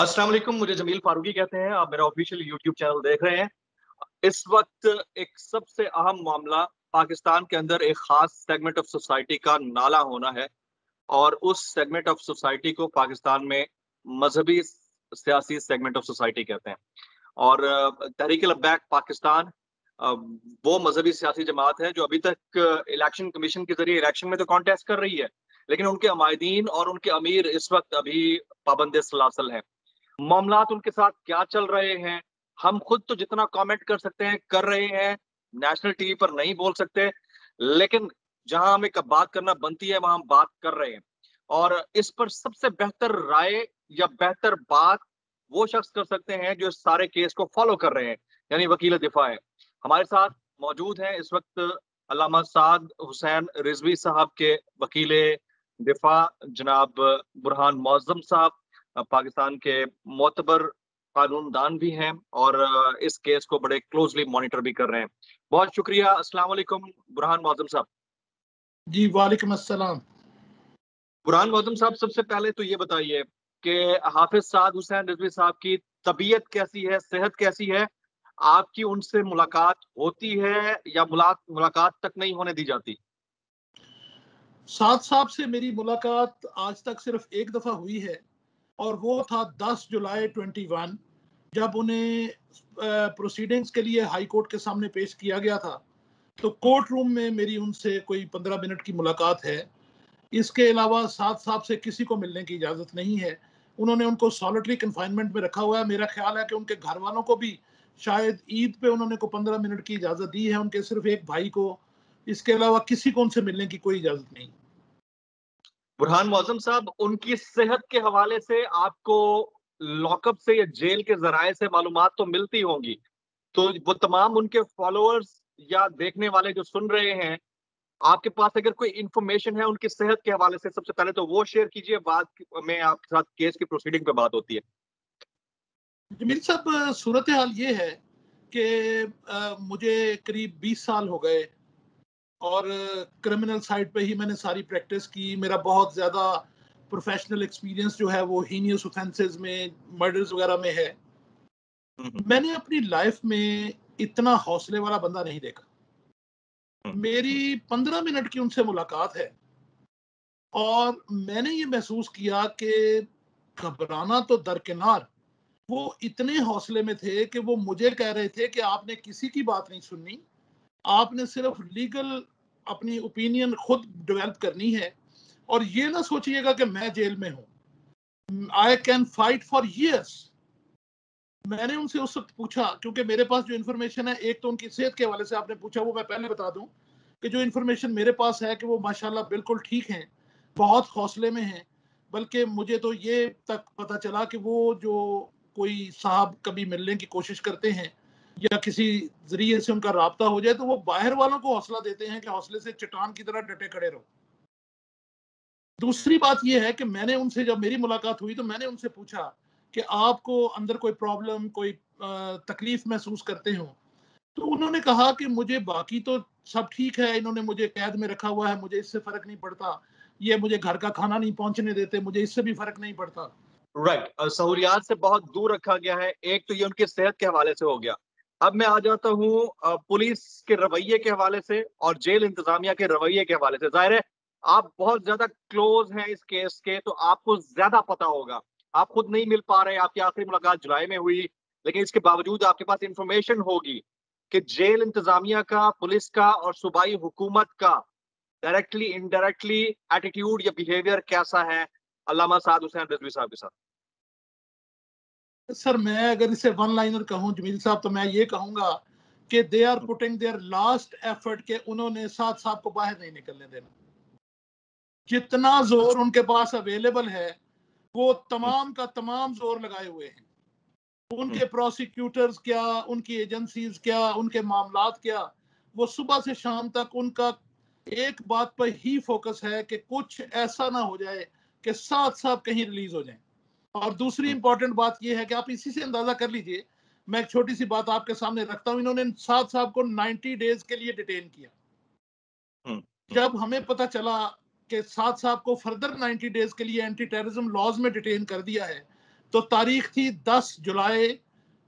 अस्सलाम वालेकुम, मुझे जमील फारूकी कहते हैं। आप मेरा ऑफिशियल यूट्यूब चैनल देख रहे हैं। इस वक्त एक सबसे अहम मामला पाकिस्तान के अंदर एक खास सेगमेंट ऑफ सोसाइटी का नाला होना है और उस सेगमेंट ऑफ सोसाइटी को पाकिस्तान में मजहबी सियासी सेगमेंट ऑफ सोसाइटी कहते हैं। और तहरीक लब्बैक पाकिस्तान अ, वो मजहबी सियासी जमात है जो अभी तक इलेक्शन कमीशन के जरिए इलेक्शन में तो कॉन्टेस्ट कर रही है, लेकिन उनके अमायदीन और उनके अमीर इस वक्त अभी पाबंद सलासल हैं। मामलात उनके साथ क्या चल रहे हैं, हम खुद तो जितना कमेंट कर सकते हैं कर रहे हैं, नेशनल टीवी पर नहीं बोल सकते, लेकिन जहां हमें बात करना बनती है वहां हम बात कर रहे हैं। और इस पर सबसे बेहतर राय या बेहतर बात वो शख्स कर सकते हैं जो इस सारे केस को फॉलो कर रहे हैं, यानी वकील दिफा है। हमारे साथ मौजूद हैं इस वक्त अल्लामा साद हुसैन रिजवी साहब के वकील दिफा जनाब बुरहान मौजम साहब, पाकिस्तान के मोतबर कानूनदान भी हैं और इस केस को बड़े क्लोजली मॉनिटर भी कर रहे हैं। बहुत शुक्रिया। अस्सलाम वालेकुम बुरहान मौजम साहब। जी वालेकुम अस्सलाम। बुरहान मौजम साहब, सबसे पहले तो ये बताइए कि हाफिज साद हुसैन रिजवी साहब की तबीयत कैसी है, सेहत कैसी है? आपकी उनसे मुलाकात होती है या मुलाकात तक नहीं होने दी जाती? साद साहब से मेरी मुलाकात आज तक सिर्फ एक दफा हुई है और वो था 10 जुलाई 21, जब उन्हें प्रोसीडिंग्स के लिए हाई कोर्ट के सामने पेश किया गया था। तो कोर्ट रूम में मेरी उनसे कोई 15 मिनट की मुलाकात है। इसके अलावा साद साहब से किसी को मिलने की इजाज़त नहीं है। उन्होंने उनको सॉलिटरी कन्फाइनमेंट में रखा हुआ है। मेरा ख्याल है कि उनके घर वालों को भी शायद ईद पे उन्होंने को 15 मिनट की इजाज़त दी है, उनके सिर्फ एक भाई को। इसके अलावा किसी को उनसे मिलने की कोई इजाज़त नहीं। बुरहान मौजम साहब, उनकी सेहत के हवाले से आपको लॉकअप से या जेल के जराये से मालूमात तो मिलती होंगी, तो वो तमाम उनके फॉलोअर्स या देखने वाले जो सुन रहे हैं, आपके पास अगर कोई इंफॉर्मेशन है उनकी सेहत के हवाले से, सबसे पहले तो वो शेयर कीजिए, बाद में आपके साथ केस की प्रोसीडिंग पे बात होती है। जमील साहब, सूरत हाल ये है कि मुझे करीब 20 साल हो गए और क्रिमिनल साइड पे ही मैंने सारी प्रैक्टिस की। मेरा बहुत ज़्यादा प्रोफेशनल एक्सपीरियंस जो है वो हीनियस ऑफेंसेस में, मर्डर्स वगैरह में है। मैंने अपनी लाइफ में इतना हौसले वाला बंदा नहीं देखा। मेरी 15 मिनट की उनसे मुलाकात है और मैंने ये महसूस किया कि घबराना तो दरकिनार, वो इतने हौसले में थे कि वो मुझे कह रहे थे कि आपने किसी की बात नहीं सुननी, आपने सिर्फ लीगल अपनी ओपिनियन खुद डेवलप करनी है और ये ना सोचिएगा कि मैं जेल में हूं, I can fight for years. मैंने उनसे उस वक्त पूछा, क्योंकि मेरे पास जो इन्फॉर्मेशन है, एक तो उनकी सेहत के हवाले से आपने पूछा, वो मैं पहले बता दूं कि जो इन्फॉर्मेशन मेरे पास है कि वो माशाल्लाह बिल्कुल ठीक हैं, बहुत हौसले में हैं। बल्कि मुझे तो ये तक पता चला कि वो जो कोई साहब कभी मिलने की कोशिश करते हैं या किसी जरिए से उनका राब्ता हो जाए तो वो बाहर वालों को हौसला देते हैं कि हौसले से चट्टान की तरह डटे खड़े रहो। दूसरी बात यह है कि मैंने उनसे, जब मेरी मुलाकात हुई तो मैंने उनसे पूछा कि आपको अंदर कोई प्रॉब्लम, कोई तकलीफ महसूस करते हो? तो उन्होंने कहा कि मुझे बाकी तो सब ठीक है, इन्होंने मुझे कैद में रखा हुआ है, मुझे इससे फर्क नहीं पड़ता, ये मुझे घर का खाना नहीं पहुंचने देते, मुझे इससे भी फर्क नहीं पड़ता। राइट, सहूलियात से बहुत दूर रखा गया है। एक तो ये उनकी सेहत के हवाले से हो गया। अब मैं आ जाता हूँ पुलिस के रवैये के हवाले से और जेल इंतजामिया के रवैये के हवाले से। जाहिर है आप बहुत ज्यादा क्लोज हैं इस केस के, तो आपको ज्यादा पता होगा। आप खुद नहीं मिल पा रहे, आपकी आखिरी मुलाकात जुलाई में हुई, लेकिन इसके बावजूद आपके पास इंफॉर्मेशन होगी कि जेल इंतजामिया का, पुलिस का और सूबाई हुकूमत का डायरेक्टली इनडायरेक्टली एटीट्यूड या बिहेवियर कैसा है अल्लामा साद हुसैन रिजवी साहब के साथ। सर, मैं अगर इसे वन लाइनर कहूं जमील साहब, तो मैं ये कहूंगा कि they are putting their last effort, के उन्होंने साथ साथ को बाहर नहीं निकलने देना। जितना जोर उनके पास अवेलेबल है वो तमाम का तमाम जोर लगाए हुए हैं। उनके प्रोसिक्यूटर्स क्या, उनकी एजेंसीज क्या, उनके मामलात क्या, वो सुबह से शाम तक उनका एक बात पर ही फोकस है कि कुछ ऐसा ना हो जाए कि साथ साथ कहीं रिलीज हो जाए। और दूसरी इंपॉर्टेंट बात यह है कि आप इसी से अंदाजा कर लीजिए, मैं एक छोटी सी बात आपके सामने रखता हूं, इन्होंने साद साहब को 90 डेज के लिए डिटेन किया। जब हमें पता चला कि साद साहब को फर्दर 90 डेज के लिए एंटी टेररिज्म लॉज में डिटेन कर दिया है, तो तारीख थी 10 जुलाई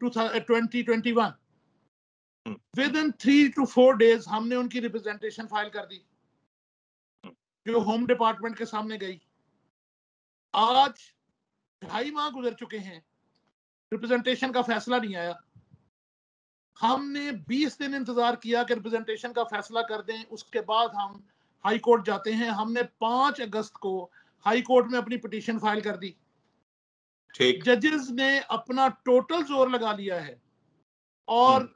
2021। विद इन 3 to 4 डेज हमने उनकी रिप्रेजेंटेशन फाइल कर दी, जो होम डिपार्टमेंट के सामने गई। आज 2.5 माह गुजर चुके हैं, रिप्रेजेंटेशन का फैसला नहीं आया। हमने 20 दिन इंतजार किया कि रिप्रेजेंटेशन का फैसला कर दें, उसके बाद हम हाई कोर्ट जाते हैं। हमने 5 अगस्त को हाई कोर्ट में अपनी पिटीशन फाइल कर दी। ठीक। जजेस ने अपना टोटल जोर लगा लिया है, और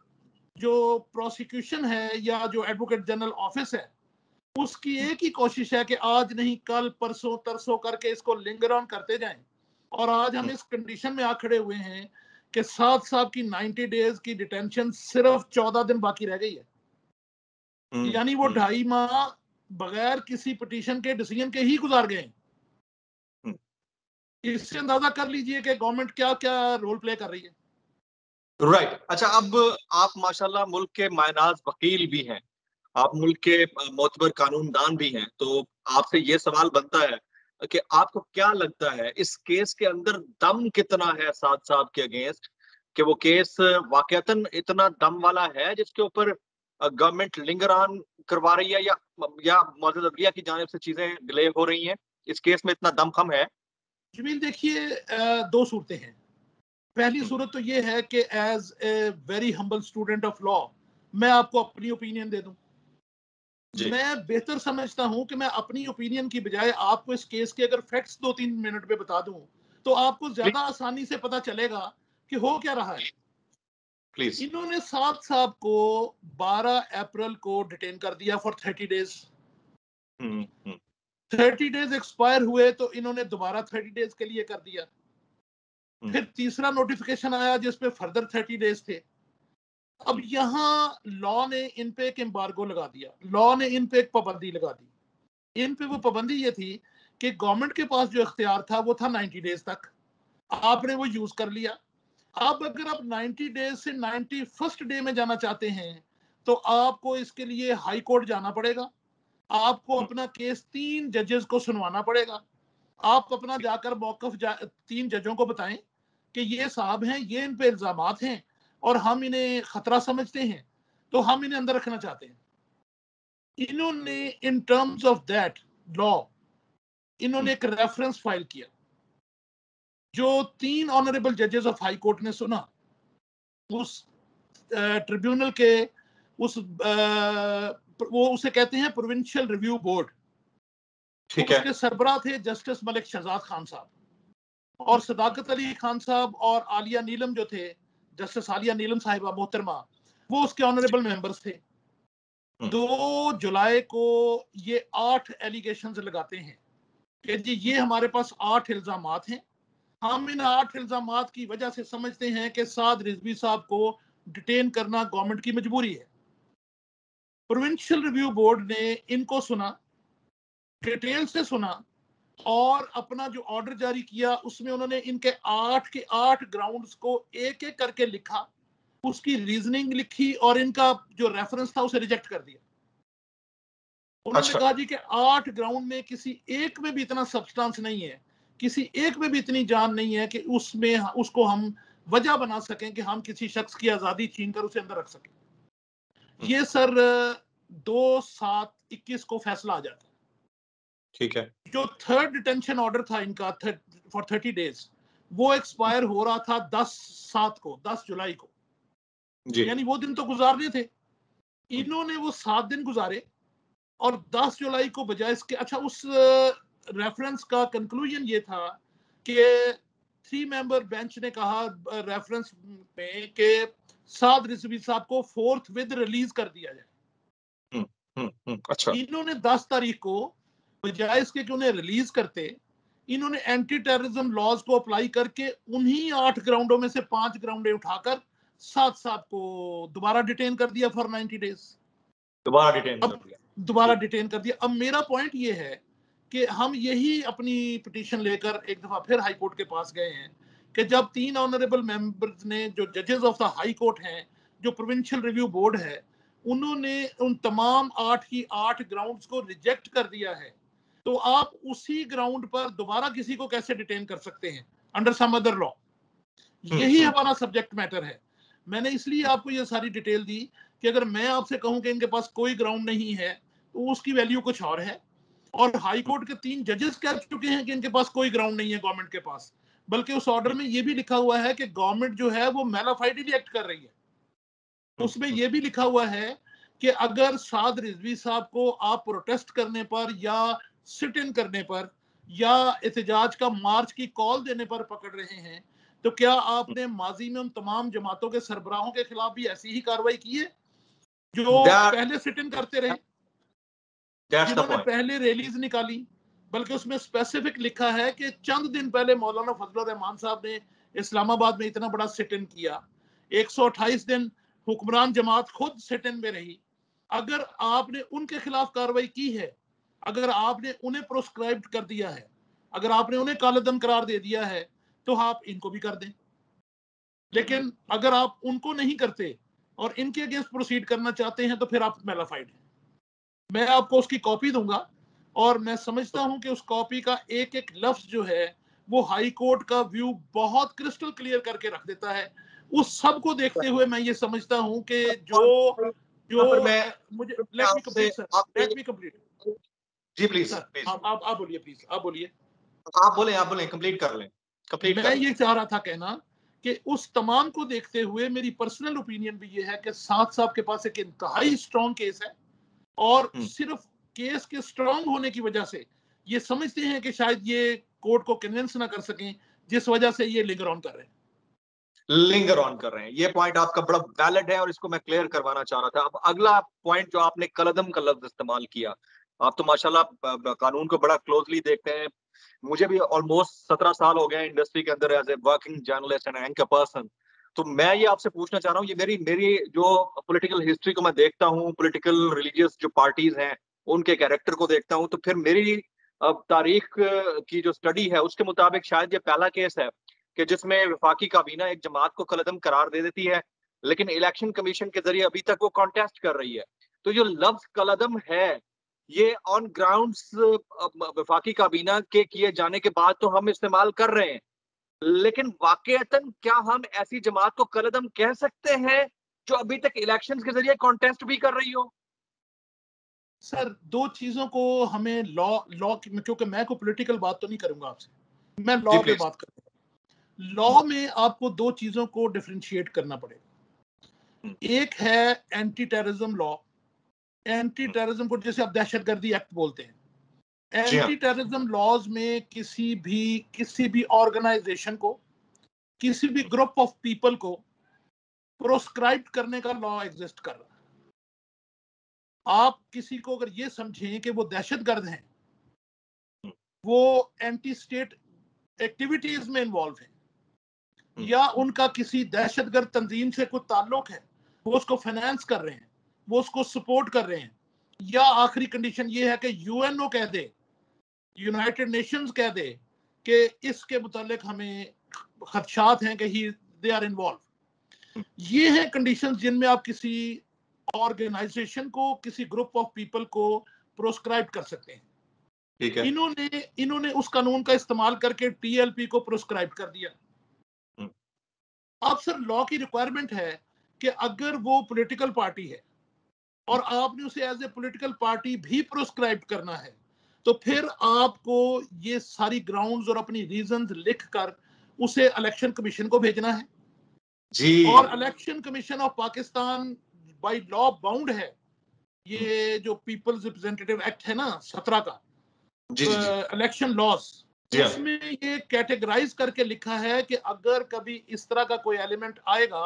जो प्रोसिक्यूशन है या जो एडवोकेट जनरल ऑफिस है, उसकी एक ही कोशिश है कि आज नहीं कल, परसों तरसों करके इसको लिंगर ऑन करते जाएं। और आज हम इस कंडीशन में आ खड़े हुए हैं कि साद साहब की 90 डेज की डिटेंशन सिर्फ 14 दिन बाकी रह गई है। यानी वो 2.5 माह बगैर किसी पिटीशन के डिसीजन के ही गुजार गए। इससे अंदाजा कर लीजिए कि गवर्नमेंट क्या क्या रोल प्ले कर रही है। राइट। अच्छा, अब आप माशाल्लाह मुल्क के मायनाज वकील भी हैं, आप मुल्क के मोतबर कानूनदान भी हैं, तो आपसे ये सवाल बनता है कि आपको क्या लगता है इस केस के अंदर दम कितना है साद साहब के अगेंस्ट, कि वो केस वाकयातन इतना दम वाला है जिसके ऊपर गवर्नमेंट लिंगर ऑन करवा रही है, या मौजूदा अदलिया की जानिब से चीजें डिले हो रही हैं, इस केस में इतना दमखम है? जमील देखिए, 2 सूरतें हैं। पहली सूरत तो ये है कि as a very humble student of law मैं आपको अपनी ओपिनियन दे दूं। मैं बेहतर समझता हूं कि मैं अपनी ओपिनियन की बजाय आपको इस केस के अगर फैक्ट्स 2-3 मिनट में बता दूं, तो आपको ज्यादा आसानी से पता चलेगा कि हो क्या रहा है। प्लीज। इन्होंने साद साहब को 12 अप्रैल को डिटेन कर दिया फॉर 30 डेज। 30 डेज एक्सपायर हुए तो इन्होंने दोबारा 30 डेज के लिए कर दिया। फिर तीसरा नोटिफिकेशन आया जिसपे फर्दर 30 डेज थे। अब यहाँ लॉ ने इन पे एक एम्बार्गो लगा दिया, लॉ ने इन पे एक पाबंदी लगा दी। इन पे वो पाबंदी ये थी कि गवर्नमेंट के पास जो इख्तियार था वो था 90 डेज तक, आपने वो यूज कर लिया। अब अगर आप 90 डेज से 91st डे में जाना चाहते हैं तो आपको इसके लिए हाई कोर्ट जाना पड़ेगा। आपको अपना केस 3 जजेस को सुनवाना पड़ेगा। आप अपना जाकर मौकफ 3 जजों को बताएं कि ये साहब हैं, ये इन पे इल्जामात हैं और हम इन्हें खतरा समझते हैं, तो हम इन्हें अंदर रखना चाहते हैं। इन्होंने in terms of that law इन्होंने एक रेफरेंस फाइल किया, जो 3 ऑनरेबल जजेस ऑफ हाई कोर्ट ने सुना। उस ट्रिब्यूनल के उस वो उसे कहते हैं प्रोविंशियल रिव्यू बोर्ड। ठीक है। उसके सरबराह थे जस्टिस मलिक शहजाद खान साहब, और सदाकत अली खान साहब और आलिया नीलम जो थे, जस्टिस आलिया नीलम साहिबा मोहतरमा, वो उसके ऑनरेबल मेंबर्स थे। 2 जुलाई को ये 8 एलिगेशंस लगाते हैं कि जी ये हमारे पास 8 इल्जामात हैं। हम इन 8 इल्जामात की वजह से समझते हैं कि साद रिजवी साहब को डिटेन करना गवर्नमेंट की मजबूरी है। प्रोविंशियल रिव्यू बोर्ड ने इनको सुना, डिटेल से सुना, और अपना जो ऑर्डर जारी किया उसमें उन्होंने इनके 8 के 8 ग्राउंड्स को एक एक करके लिखा, उसकी रीजनिंग लिखी और इनका जो रेफरेंस था उसे रिजेक्ट कर दिया। उन्होंने अच्छा। कहा जी कि 8 ग्राउंड में किसी एक में भी इतना सब्सटेंस नहीं है, किसी एक में भी इतनी जान नहीं है कि उसमें उसको हम वजह बना सकें कि हम किसी शख्स की आजादी छीनकर उसे अंदर रख सकें। ये सर 2/7/21 को फैसला आ जाता है। ठीक है। जो थर्ड डिटेंशन ऑर्डर था इनका फॉर 30 डेज, वो एक्सपायर हो रहा था 10/7 को, 10 जुलाई को। जी। यानी वो दिन तो गुजारने थे, इन्होंने वो 7 दिन गुजारे और 10 जुलाई को बजाय इसके, अच्छा उस रेफरेंस का कंक्लूजन ये था कि 3 मेंबर बेंच ने कहा रेफरेंस में कि साद रिजवी साहब को 4th विद रिलीज कर दिया जाए। अच्छा। इन्होंने 10 तारीख को बजाय इसके कि उन्हें रिलीज करते, इन्होंने एंटी टेररिज्म लॉज को अप्लाई करके उन्हीं 8 ग्राउंडों में से 5 ग्राउंडें उठाकर साद साहब को दोबारा डिटेन कर दिया फॉर 90 डेज। दोबारा डिटेन कर अब दिया। दोबारा डिटेन कर दिया। अब मेरा पॉइंट ये है कि हम यही अपनी पिटीशन लेकर एक दफा फिर हाई कोर्ट के पास गए हैं कि जब 3 ऑनरेबल मेंबर्स ने, जो जजेस ऑफ द हाई कोर्ट हैं, जो प्रोविंशियल रिव्यू बोर्ड है, उन्होंने उन तमाम 8 की 8 ग्राउंड्स को रिजेक्ट कर दिया है, तो आप उसी ग्राउंड पर दोबारा किसी को कैसे डिटेन कर सकते हैं? Under some other law. यही हमारा सब्जेक्ट मैटर है। मैंने इसलिए आपको ये सारी डिटेल दी कि अगर मैं आपसे कहूं कि इनके पास कोई ग्राउंड नहीं है तो उसकी वैल्यू कुछ और है। और हाई कोर्ट के 3 जजेस कह चुके हैं कि इनके पास कोई ग्राउंड नहीं है गवर्नमेंट के पास, बल्कि उस ऑर्डर में ये भी लिखा हुआ है कि गवर्नमेंट जो है वो मैलाफाइडली एक्ट कर रही है। उसमें यह भी लिखा हुआ है कि अगर साद रिजवी साहब को आप प्रोटेस्ट करने पर या सिट इन करने पर या एहतजाज का मार्च की कॉल देने पर पकड़ रहे हैं तो क्या आपने माजी में उन तमाम जमातों के सरबराहों के खिलाफ भी ऐसी ही कार्रवाई की है जो पहले सिट इन करते रहे, जिन्होंने पहले रैलीज निकाली? बल्कि उसमें स्पेसिफिक लिखा है कि चंद दिन पहले मौलाना फजलुर रहमान साहब ने इस्लामाबाद में इतना बड़ा सिट इन किया, 128 दिन हुक्मरान जमात खुद सिट इन में रही। अगर आपने उनके खिलाफ कार्रवाई की है, अगर आपने उन्हें प्रोस्क्राइब कर दिया है, अगर आपने उन्हें कालेदम करार दे दिया है, तो आप इनको भी कर दें। लेकिन अगर आप उनको नहीं करते और इनके अगेंस्ट प्रोसीड करना चाहते हैं तो फिर आप मैलाफाइड हैं। मैं आपको उसकी कॉपी दूंगा और मैं समझता हूं कि उस कॉपी का एक एक लफ्ज जो है वो हाई कोर्ट का व्यू बहुत क्रिस्टल क्लियर करके रख देता है। उस सब को देखते हुए मैं ये समझता हूं कि जो जो मुझे let me complete sir, let me complete. जी प्लीज सर प्लीज आप बोलिए, प्लीज आप बोलिए। आप बोले कंप्लीट कर लें, कंप्लीट मैं ये चाह रहा था कहना कि उस तमाम को देखते हुए मेरी पर्सनल ओपिनियन भी ये है कि साथ साहब के पास एक इंतहाई स्ट्रॉन्ग केस है और सिर्फ केस के स्ट्रॉन्ग होने की वजह से ये समझते हैं कि शायद ये कोर्ट को कन्विंस ना कर सकें, जिस वजह से ये लिंगर ऑन कर रहे हैं। ये पॉइंट आपका बड़ा वैलिड है और इसको मैं क्लियर करवाना चाह रहा था। अब अगला पॉइंट जो आपने कलदम का लफ्ज इस्तेमाल किया, आप तो माशाल्लाह कानून को बड़ा क्लोजली देखते हैं। मुझे भी ऑलमोस्ट 17 साल हो गए इंडस्ट्री के अंदर as a working journalist and anchor person. तो मैं ये आपसे पूछना चाह रहा हूँ, ये मेरी जो पॉलिटिकल हिस्ट्री को मैं देखता हूँ, पॉलिटिकल रिलीजियस जो पार्टीज हैं उनके कैरेक्टर को देखता हूँ, तो फिर मेरी तारीख की जो स्टडी है उसके मुताबिक शायद ये पहला केस है कि जिसमें वफाकी काबीना एक जमात को कलदम करार दे देती है, लेकिन इलेक्शन कमीशन के जरिए अभी तक वो कॉन्टेस्ट कर रही है। तो जो लफ्ज कलदम है ये ऑन ग्राउंड्स वफाकी काबीना के किए जाने के बाद तो हम इस्तेमाल कर रहे हैं, लेकिन वाकईतन क्या हम ऐसी जमात को कलदम कह सकते हैं जो अभी तक इलेक्शंस के जरिए कॉन्टेस्ट भी कर रही हो? सर दो चीजों को हमें लॉ क्योंकि मैं कोई पॉलिटिकल बात तो नहीं करूंगा आपसे, मैं लॉ पे बात करूंगा। लॉ में आपको दो चीजों को डिफरेंशिएट करना पड़ेगा। एक है anti terrorism law. Anti terrorism को जैसे आप दहशतगर्दी एक्ट बोलते हैं, एंटी टेररिज्म लॉज में किसी भी ऑर्गेनाइजेशन को, किसी भी ग्रुप ऑफ पीपल को प्रोस्क्राइब करने का लॉ एग्जिस्ट कर रहा है। आप किसी को अगर ये समझें कि वो दहशतगर्द हैं, वो एंटी स्टेट एक्टिविटीज में इन्वॉल्व हैं या उनका किसी दहशतगर्द तंजीम से कोई ताल्लुक है, वो उसको फाइनेंस कर रहे हैं, वो उसको सपोर्ट कर रहे हैं, या आखिरी कंडीशन ये है कि यूएनओ कह दे, यूनाइटेड नेशंस कह दे कि इसके मुतालिक हमें खदशात हैं कि दे आर इन्वॉल्व। ये हैं कंडीशंस जिनमें आप किसी ऑर्गेनाइजेशन को, किसी ग्रुप ऑफ पीपल को प्रोस्क्राइब कर सकते हैं। ठीक है। इन्होंने उस कानून का इस्तेमाल करके टीएलपी को प्रोस्क्राइब कर दिया। अब सर लॉ की रिक्वायरमेंट है कि अगर वो पॉलिटिकल पार्टी है और आपने उसे एज ए पॉलिटिकल पार्टी भी प्रोस्क्राइब करना है, तो फिर आपको ये सारी ग्राउंड्स और अपनी रीजंस लिखकर उसे इलेक्शन कमीशन को भेजना है जी। और election commission of Pakistan by law bound है। ये जो पीपल्स रिप्रेजेंटेटिव एक्ट है ना 17 का, इलेक्शन लॉज, उसमें ये कैटेगराइज करके लिखा है कि अगर कभी इस तरह का कोई एलिमेंट आएगा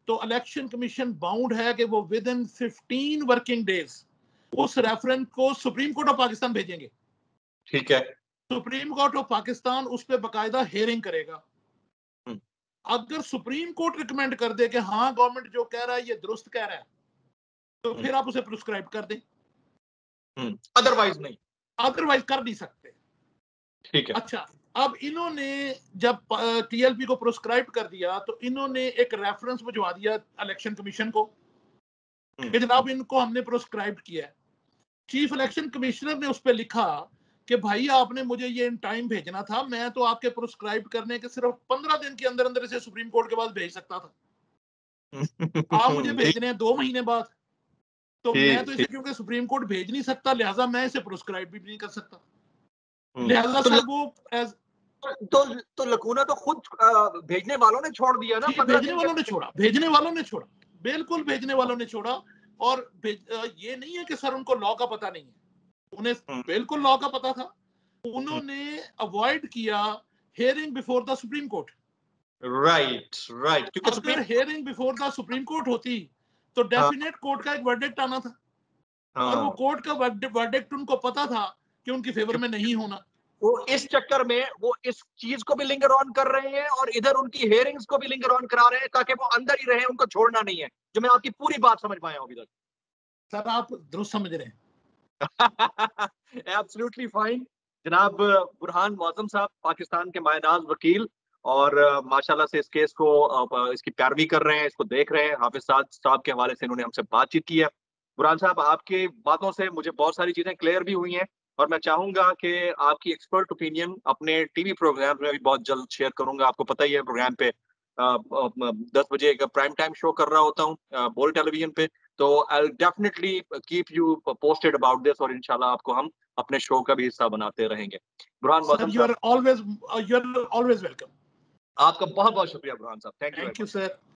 तो इलेक्शन कमीशन बाउंड है कि वो विद इन 15 वर्किंग डेज उस रेफरेंस को सुप्रीम कोर्ट ऑफ पाकिस्तान भेजेंगे। ठीक है। सुप्रीम कोर्ट ऑफ पाकिस्तान उस पर बाकायदा हियरिंग करेगा। अगर सुप्रीम कोर्ट रिकमेंड कर दे कि हाँ गवर्नमेंट जो कह रहा है ये दुरुस्त कह रहा है, तो फिर आप उसे प्रिस्क्राइब कर दें, अदरवाइज नहीं, अदरवाइज कर नहीं सकते। ठीक है। अच्छा, अब इन्होंने जब टीएलपी को प्रोस्क्राइब कर दिया तो इन्होंने एक रेफरेंस भिजवा दिया इलेक्शन कमीशन को कि जनाब इनको हमने प्रोस्क्राइब किया है। चीफ इलेक्शन कमिश्नर ने उस पर लिखा कि भाई आपने मुझे ये इन टाइम भेजना था, मैं तो आपके प्रोस्क्राइब करने के सिर्फ 15 दिन के अंदर अंदर इसे सुप्रीम कोर्ट के पास भेज सकता था। आप मुझे ठीक, भेज रहे हैं 2 महीने बाद, तो मैं ठीक, तो इसे ठीक। क्योंकि सुप्रीम कोर्ट भेज नहीं सकता, लिहाजा मैं इसे प्रोस्क्राइब भी नहीं कर सकता। हुँ। लिहाजा तो सर वो एज तो लकूना तो खुद भेजने वालों ने छोड़ दिया ना जी 15 भेजने दिन के वालों ने अंदर। छोड़ा, भेजने वालों ने छोड़ा, बिल्कुल भेजने वालों ने छोड़ा। और ये नहीं है कि सर उनको लॉ का पता नहीं है, उन्हें हुँ, बिल्कुल लॉ का पता था। हुँ। उन्होंने अवॉइड किया hearing before the supreme court. Right, right, क्योंकि अगर supreme hearing before the supreme court होती तो हाँ, डेफिनेट कोर्ट का एक वर्डिक्ट आना था, और वो हाँ। कोर्ट का वर्डिक्ट उनको पता था कि उनकी फेवर में क्योंकि नहीं होना। वो इस चक्कर में वो इस चीज को भी लिंगर ऑन कर रहे हैं और इधर उनकी हेयरिंग्स को भी लिंगर ऑन करा रहे हैं ताकि वो अंदर ही रहे, उनको छोड़ना नहीं है। जो मैं आपकी पूरी बात समझ पाया हूं अभी तक। सर आप दुरुस्त समझ रहे हैं। Absolutely fine. जनाब बुरहान मौज़म साहब, पाकिस्तान के मायनाज वकील, और माशाल्लाह से इस केस को इसकी पैरवी कर रहे हैं, इसको देख रहे हैं। हाफिज साद साहब के हवाले से इन्होंने हमसे बातचीत की है। बुरहान साहब, आपकी बातों से मुझे बहुत सारी चीजें क्लियर भी हुई हैं, और मैं चाहूंगा कि आपकी एक्सपर्ट ओपिनियन अपने टीवी प्रोग्राम में भी बहुत जल्द शेयर करूंगा। आपको पता ही है प्रोग्राम पे 10 बजे एक प्राइम टाइम शो कर रहा होता हूँ बोल टेलीविजन पे। तो I definitely keep you posted about this, और इंशाल्लाह आपको हम अपने शो का भी हिस्सा बनाते रहेंगे। बुरहान सर मौसम साहब, यू आर ऑलवेज वेलकम। आपका बहुत बहुत शुक्रिया बुरहान साहब, thank you very thank you much. Sir.